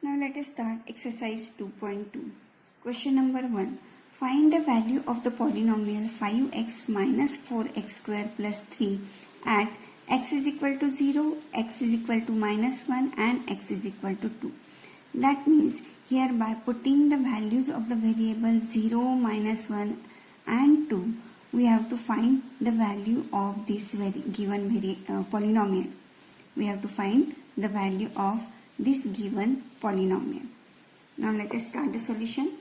Now let us start exercise 2.2. Question number 1. Find the value of the polynomial 5x minus 4x square plus 3 at x is equal to 0, x is equal to minus 1 and x is equal to 2. That means here by putting the values of the variable 0, minus 1 and 2, we have to find the value of this given polynomial. We have to find the value of this given polynomial. Now let us start the solution.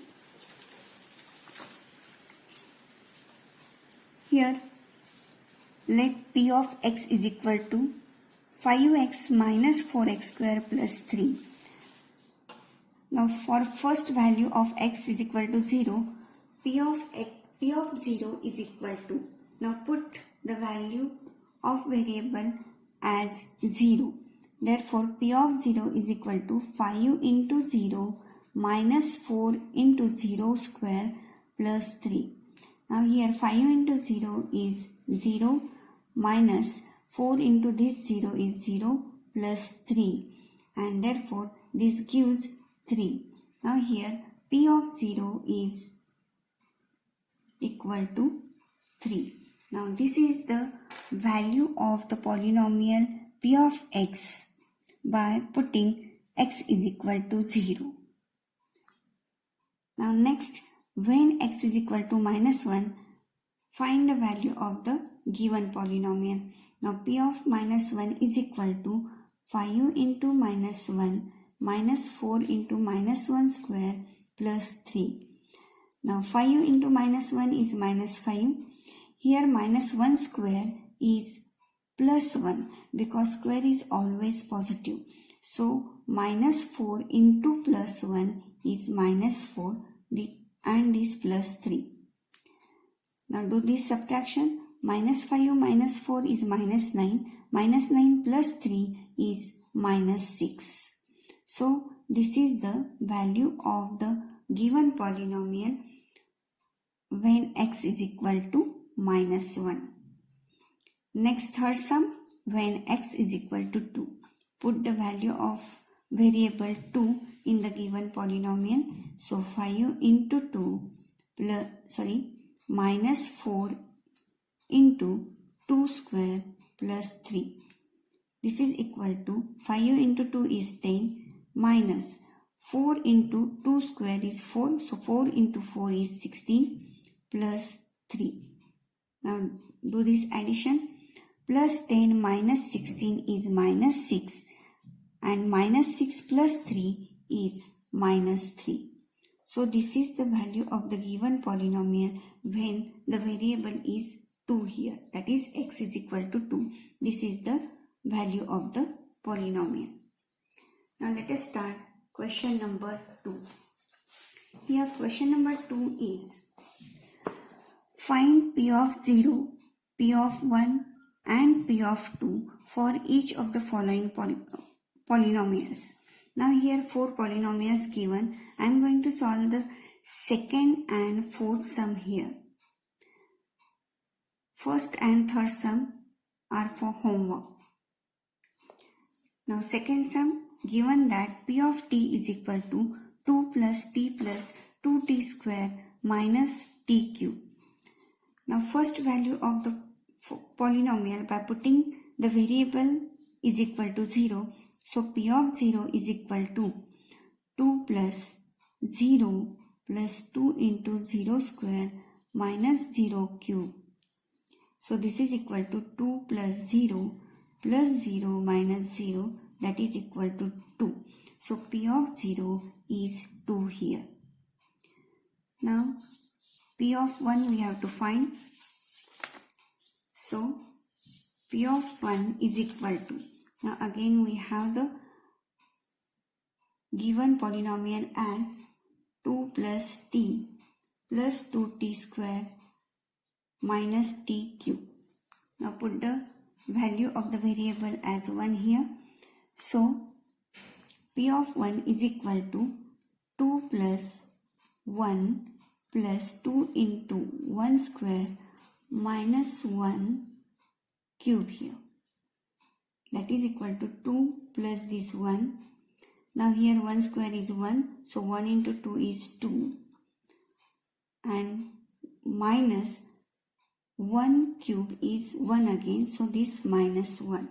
Here let p of x is equal to 5x minus 4x square plus 3. Now for first value of x is equal to 0, p of 0 is equal to, now put the value of variable as 0. Therefore, p of 0 is equal to 5 into 0 minus 4 into 0 square plus 3. Now here 5 into 0 is 0 minus 4 into this 0 is 0 plus 3. And therefore, this gives 3. Now here p of 0 is equal to 3. Now this is the value of the polynomial p of x by putting x is equal to 0. Now next, when x is equal to minus 1, find the value of the given polynomial. Now p of minus 1 is equal to 5 into minus 1 minus 4 into minus 1 square plus 3. Now 5 into minus 1 is minus 5. Here minus 1 square is plus 1 because square is always positive. So minus 4 into plus 1 is minus 4 and this plus 3. Now do this subtraction. Minus 5 minus 4 is minus 9. Minus 9 plus 3 is minus 6. So this is the value of the given polynomial when x is equal to minus 1. Next third sum, when x is equal to 2. Put the value of variable 2 in the given polynomial. So 5 into 2 minus 4 into 2 square plus 3. This is equal to 5 into 2 is 10 minus 4 into 2 square is 4. So 4 into 4 is 16 plus 3. Now do this addition. Plus 10 minus 16 is minus 6 and minus 6 plus 3 is minus 3. So this is the value of the given polynomial when the variable is 2 here, that is x is equal to 2. This is the value of the polynomial. Now let us start question number 2. Here question number 2 is find p of 0, p of 1 and p of 2 for each of the following polynomials. Now here 4 polynomials given. I am going to solve the second and fourth sum here. First and third sum are for homework. Now second sum, given that p of t is equal to 2 plus t plus 2t square minus t cube. Now first value of the polynomial by putting the variable is equal to 0. So p of 0 is equal to 2 plus 0 plus 2 into 0 square minus 0 cube. So this is equal to 2 plus 0 minus 0, that is equal to 2. So p of 0 is 2 here. Now p of 1 we have to find. So p of 1 is equal to, now again we have the given polynomial as 2 plus t plus 2t square minus t cube. Now put the value of the variable as 1 here. So p of 1 is equal to 2 plus 1 plus 2 into 1 square minus 1 cube here. That is equal to 2 plus this 1 Now here 1 square is 1, so 1 into 2 is 2, and minus 1 cube is 1 again, so this minus 1.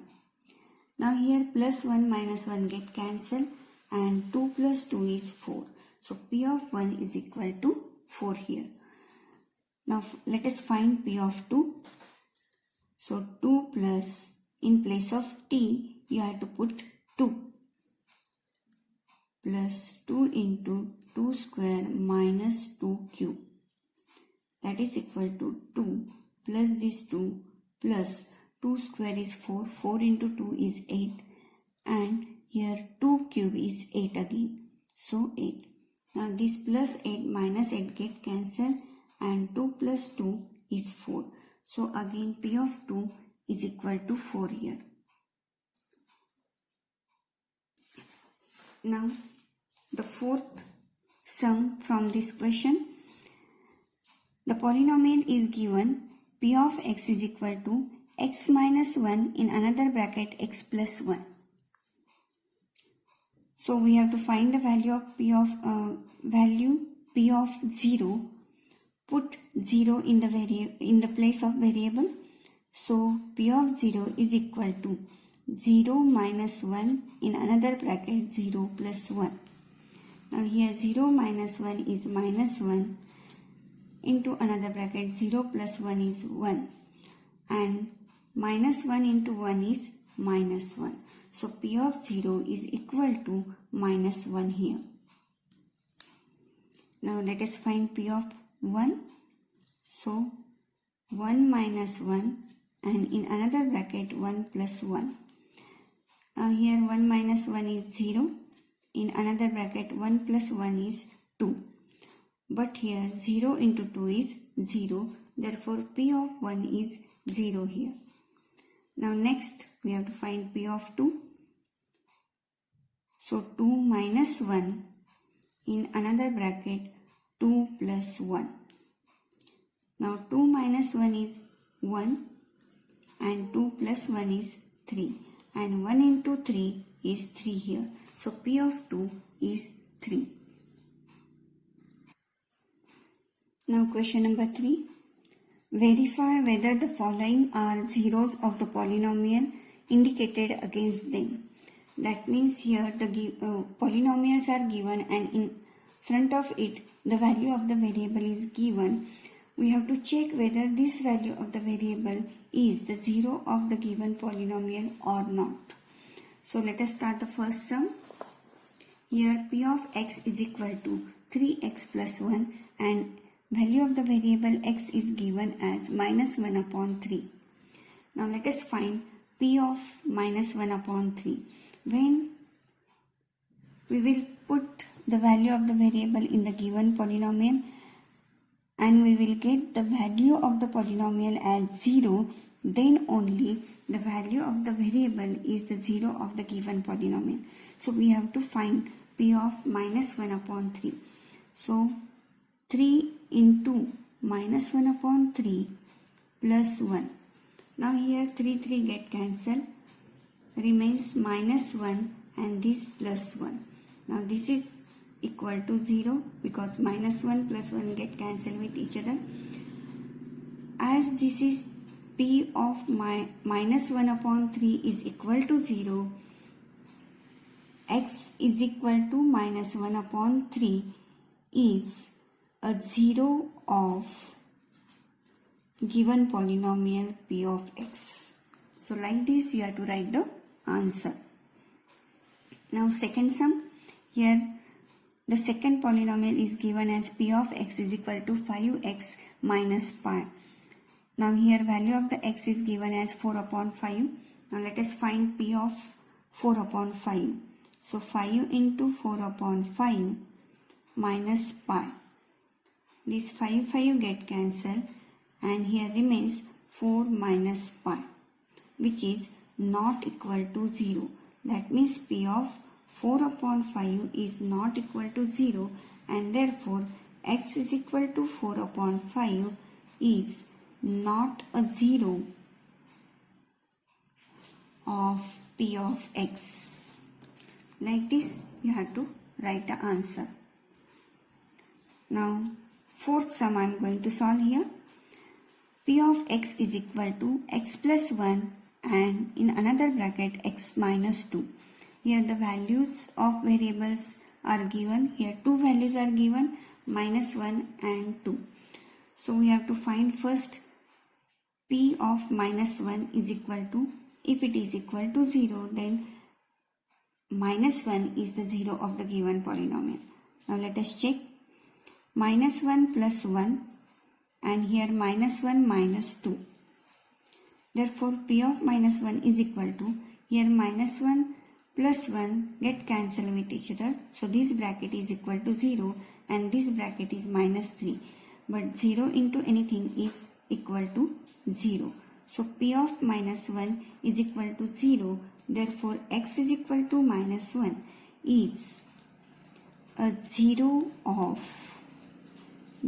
Now here plus 1 minus 1 get cancelled, and 2 plus 2 is 4. So P of 1 is equal to 4 here. Now let us find P of 2. So 2 plus, in place of t, you have to put 2. Plus 2 into 2 square minus 2 cube. That is equal to 2 plus this 2 plus 2 square is 4. 4 into 2 is 8. And here 2 cube is 8 again. So 8. Now this plus 8 minus 8 get cancelled, and 2 plus 2 is 4. So again P of 2 is equal to 4 here. Now the fourth sum from this question. The polynomial is given P of x is equal to x minus 1 in another bracket x plus 1. So we have to find the value of P of 0. Put 0 in the place of variable. So P of 0 is equal to 0 minus 1 in another bracket 0 plus 1. Now here 0 minus 1 is minus 1 into another bracket 0 plus 1 is 1, and minus 1 into 1 is minus 1. So P of 0 is equal to minus 1 here. Now let us find P of 1. So 1 minus 1 and in another bracket 1 plus 1. Now here 1 minus 1 is 0. In another bracket 1 plus 1 is 2. But here 0 into 2 is 0. Therefore P of 1 is 0 here. Now next we have to find P of 2. So 2 minus 1 in another bracket 2 plus 1. Now 2 minus 1 is 1 and 2 plus 1 is 3. And 1 into 3 is 3 here. So P of 2 is 3. Now question number 3. Verify whether the following are zeros of the polynomial indicated against them. That means here the polynomials are given, and in front of it the value of the variable is given. We have to check whether this value of the variable is the zero of the given polynomial or not. So let us start the first sum. Here P of x is equal to 3x plus 1, and value of the variable x is given as minus 1 upon 3. Now let us find P of minus 1 upon 3. When we will put the value of the variable in the given polynomial, and we will get the value of the polynomial as 0, then only the value of the variable is the 0 of the given polynomial. So we have to find P of minus 1 upon 3. So 3 into minus 1 upon 3 plus 1. Now here 3 get cancelled. Remains minus 1 and this plus 1. Now this is equal to 0 because minus 1 plus 1 get cancelled with each other. As this is P of minus 1 upon 3 is equal to 0, x is equal to minus 1 upon 3 is a 0 of given polynomial P of x. So like this you have to write the answer. Now second sum. Here the second polynomial is given as P of x is equal to 5x minus pi. Now here value of the x is given as 4 upon 5. Now let us find P of 4 upon 5. So 5 into 4 upon 5 minus pi. This 5 get cancelled, and here remains 4 minus pi, which is not equal to 0. That means P of 4 upon 5 is not equal to 0, and therefore x is equal to 4 upon 5 is not a 0 of P of x. Like this you have to write the answer. Now fourth sum I am going to solve here. P of x is equal to x plus 1 and in another bracket x minus 2. Here the values of variables are given. Here two values are given, minus 1 and 2. So we have to find first P of minus 1 is equal to, if it is equal to 0, then minus 1 is the 0 of the given polynomial. Now let us check. Minus 1 plus 1 and here minus 1 minus 2. Therefore P of minus 1 is equal to, here minus 1 plus 1 get cancelled with each other. So this bracket is equal to 0 and this bracket is minus 3. But 0 into anything is equal to 0. So P of minus 1 is equal to 0. Therefore x is equal to minus 1 is a 0 of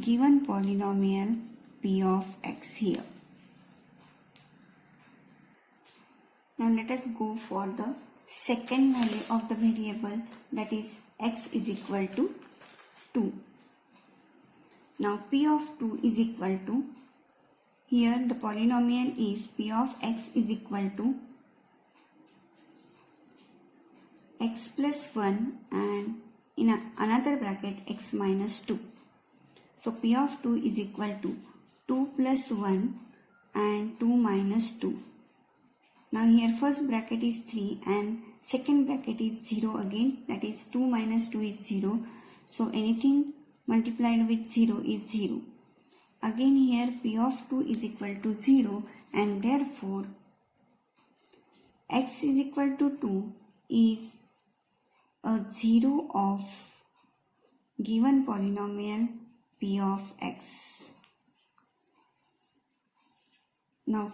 given polynomial P of x here. Now let us go for the second value of the variable, that is x is equal to 2. Now P of 2 is equal to, here the polynomial is P of x is equal to x plus 1 and in another bracket x minus 2. So P of 2 is equal to 2 plus 1 and 2 minus 2. Now here first bracket is 3 and second bracket is 0 again, that is 2 minus 2 is 0. So anything multiplied with 0 is 0. Again here P of 2 is equal to 0 and therefore x is equal to 2 is a 0 of given polynomial P of x. Now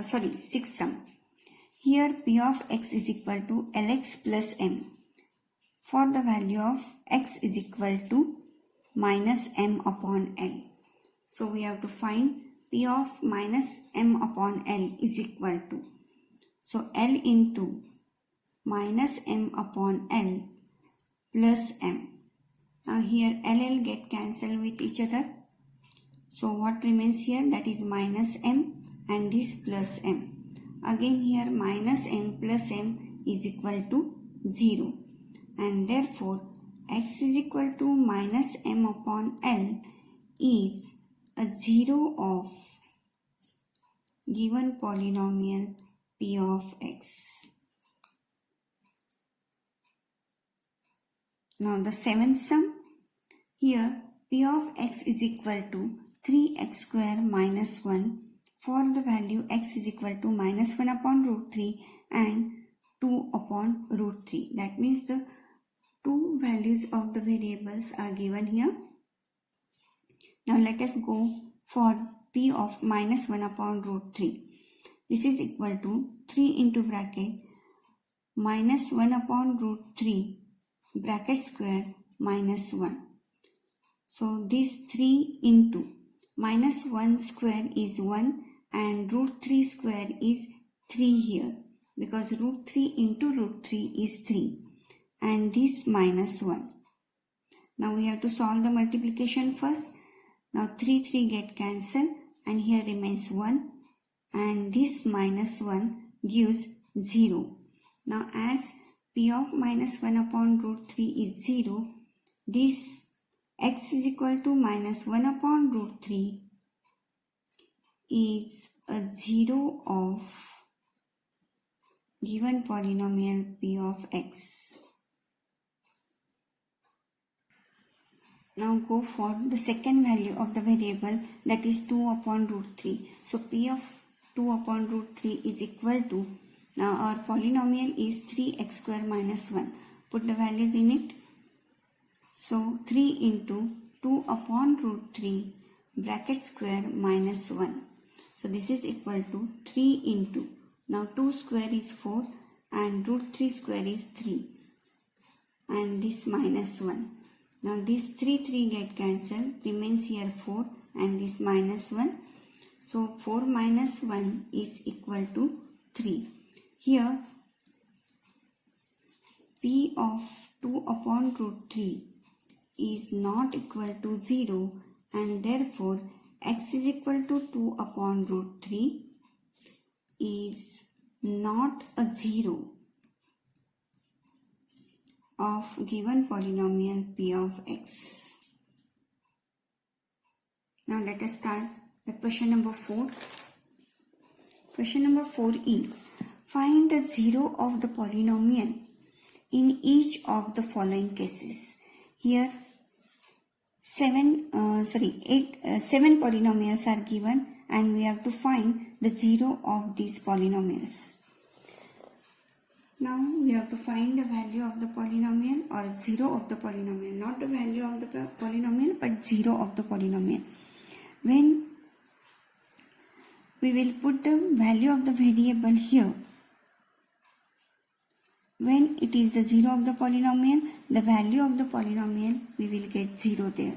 sixth sum. Here P of x is equal to Lx plus m for the value of x is equal to minus m upon L. So we have to find P of minus m upon L is equal to, so L into minus m upon L plus m. Now here LL get cancelled with each other. So what remains here, that is minus m and this plus m. Again here minus m plus m is equal to 0 and therefore x is equal to minus m upon L is a 0 of given polynomial P of x. Now the seventh sum. Here P of x is equal to 3x square minus 1 for the value x is equal to minus 1 upon root 3 and 2 upon root 3. That means the two values of the variables are given here. Now let us go for P of minus 1 upon root 3. This is equal to 3 into bracket minus 1 upon root 3 bracket square minus 1. So this 3 into minus 1 square is 1 and root 3 square is 3 here, because root 3 into root 3 is 3 and this minus 1. Now we have to solve the multiplication first. Now 3 get cancelled and here remains 1 and this minus 1 gives 0. Now as P of minus 1 upon root 3 is 0, this x is equal to minus 1 upon root 3 is a 0 of given polynomial P of x. Now go for the second value of the variable, that is 2 upon root 3. So P of 2 upon root 3 is equal to, now our polynomial is 3x square minus 1. Put the values in it. So 3 into 2 upon root 3 bracket square minus 1. So this is equal to 3 into, now 2 square is 4 and root 3 square is 3 and this minus 1. Now this 3 get cancelled, remains here 4 and this minus 1. So 4 minus 1 is equal to 3. Here P of 2 upon root 3 is not equal to 0 and therefore x is equal to 2 upon root 3 is not a 0 of given polynomial P of x. Now let us start the question number 4. Question number 4 is find the 0 of the polynomial in each of the following cases. Here 7 polynomials are given and we have to find the 0 of these polynomials. Now we have to find the value of the polynomial or 0 of the polynomial, not the value of the polynomial but 0 of the polynomial. When we will put the value of the variable here, when it is the 0 of the polynomial, the value of the polynomial we will get 0 there.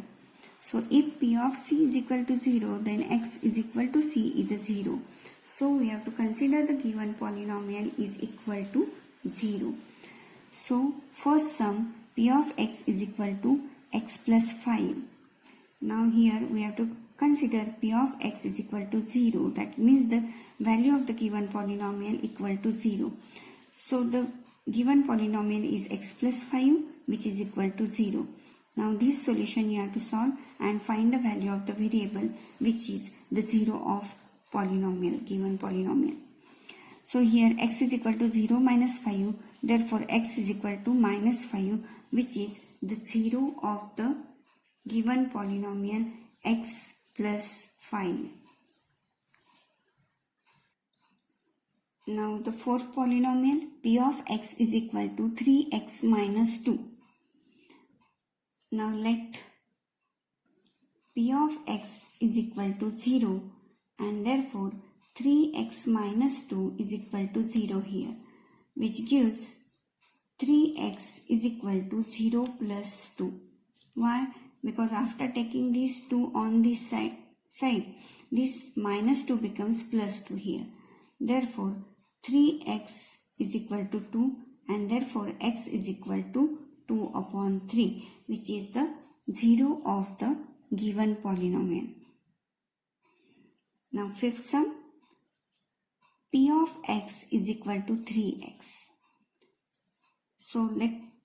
So if P of C is equal to 0, then x is equal to C is a 0. So we have to consider the given polynomial is equal to 0. So first sum P of x is equal to x plus 5. Now here we have to consider P of x is equal to 0. That means the value of the given polynomial equal to 0. So the given polynomial is x plus 5 which is equal to 0. Now this solution you have to solve and find the value of the variable which is the 0 of polynomial, given polynomial. So here x is equal to 0 minus 5, therefore x is equal to minus 5 which is the 0 of the given polynomial x plus 5. Now the fourth polynomial P of x is equal to 3x minus 2. Now let P of x is equal to 0 and therefore 3x minus 2 is equal to 0 here, which gives 3x is equal to 0 plus 2. Why? Because after taking these 2 on this side, this minus 2 becomes plus 2 here. Therefore 3x is equal to 2 and therefore x is equal to 2 upon 3, which is the 0 of the given polynomial. Now fifth sum P of x is equal to 3x. So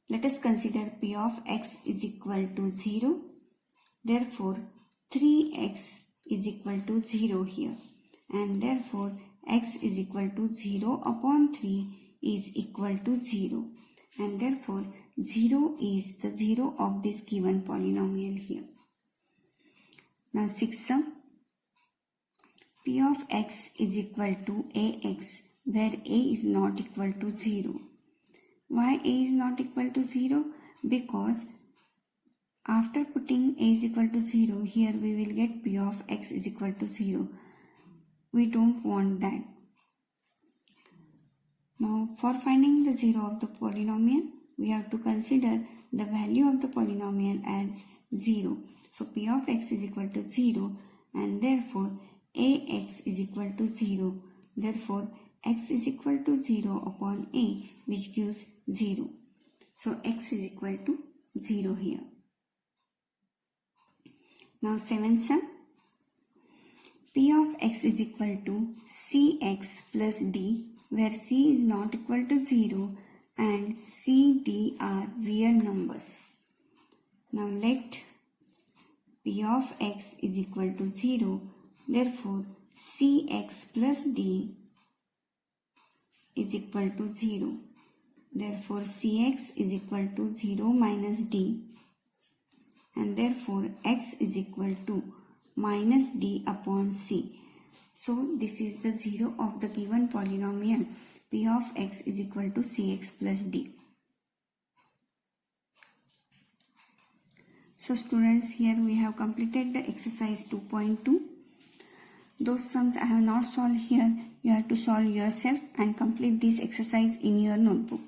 let us consider P of x is equal to 0. Therefore 3x is equal to 0 here and therefore x is equal to 0 upon 3 is equal to 0 and therefore 0 is the 0 of this given polynomial here. Now sixth sum P of x is equal to ax where a is not equal to 0. Why a is not equal to 0? Because after putting a is equal to 0, here we will get P of x is equal to 0. We don't want that. Now for finding the 0 of the polynomial, we have to consider the value of the polynomial as 0. So P of x is equal to 0 and therefore ax is equal to 0. Therefore x is equal to 0 upon a, which gives 0. So x is equal to 0 here. Now seventh sum P of x is equal to cx plus d where c is not equal to 0 and c, d are real numbers. Now let P of x is equal to 0. Therefore cx plus d is equal to 0. Therefore cx is equal to 0 minus d and therefore x is equal to minus d upon c. So this is the 0 of the given polynomial P of x is equal to cx plus d. So students, here we have completed the exercise 2.2. Those sums I have not solved here, you have to solve yourself and complete this exercise in your notebook.